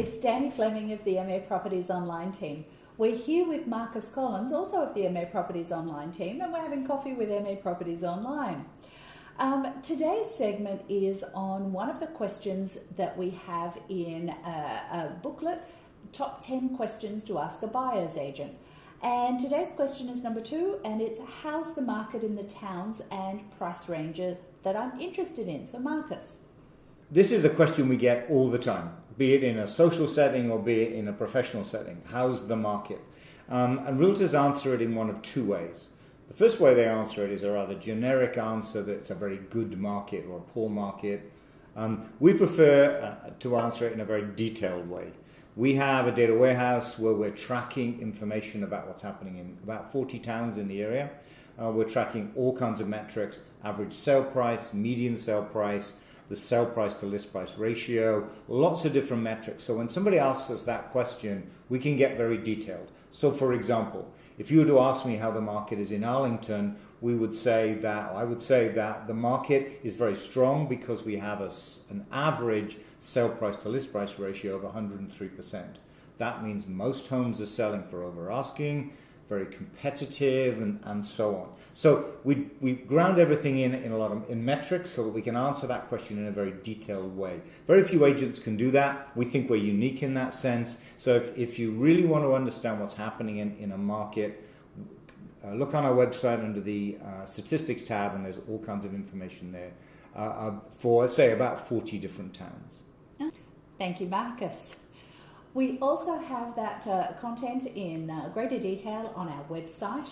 it's Danny Fleming of the MA Properties Online team. We're here with Marcus Collins, also of the MA Properties Online team, and we're having coffee with MA Properties Online. Today's segment is on one of the questions that we have in a booklet, Top 10 Questions to Ask a Buyer's Agent. And today's question is number 2, and it's how's the market in the towns and price ranges that I'm interested in? So Marcus. This is a question we get all the time, be it in a social setting or be it in a professional setting. How's the market? And realtors answer it in one of two ways. The first way they answer it is a rather generic answer that it's a very good market or a poor market. We prefer to answer it in a very detailed way. We have a data warehouse where we're tracking information about what's happening in about 40 towns in the area. We're tracking all kinds of metrics: average sale price, median sale price, the sale price to list price ratio, lots of different metrics. So when somebody asks us that question, we can get very detailed. So for example, if you were to ask me how the market is in Arlington, I would say that the market is very strong because we have an average sale price to list price ratio of 103%. That means most homes are selling for over asking, very competitive, and so on. So we ground everything in metrics so that we can answer that question in a very detailed way. Very few agents can do that. We think we're unique in that sense. So if you really want to understand what's happening in a market, look on our website under the statistics tab, and there's all kinds of information there for, say, about 40 different towns. Thank you, Marcus. We also have that content in greater detail on our website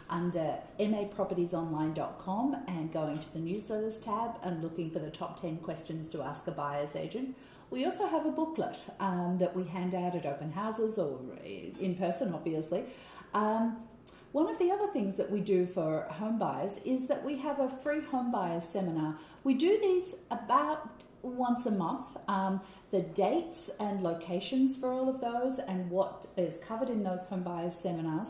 under mapropertiesonline.com, and going to the newsletters tab and looking for the top 10 questions to ask a buyer's agent. We also have a booklet that we hand out at open houses or in person, obviously. One of the other things that we do for home buyers is that we have a free home buyers seminar. We do these about once a month. The dates and locations for all of those and what is covered in those home buyers seminars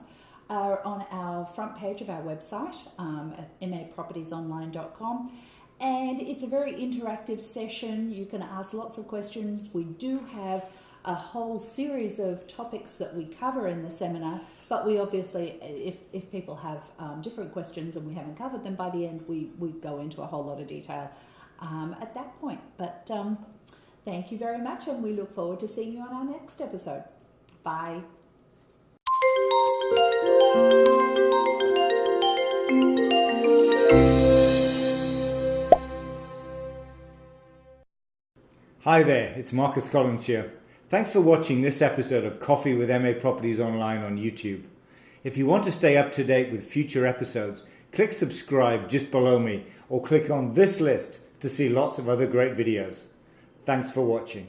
are on our front page of our website at mapropertiesonline.com. And it's a very interactive session. You can ask lots of questions. We do have a whole series of topics that we cover in the seminar, but we obviously, if people have different questions and we haven't covered them, by the end we go into a whole lot of detail at that point. But thank you very much, and we look forward to seeing you on our next episode. Bye. Hi there, it's Marcus Collins here. Thanks for watching this episode of Coffee with MA Properties Online on YouTube. If you want to stay up to date with future episodes, click subscribe just below me, or click on this list to see lots of other great videos. Thanks for watching.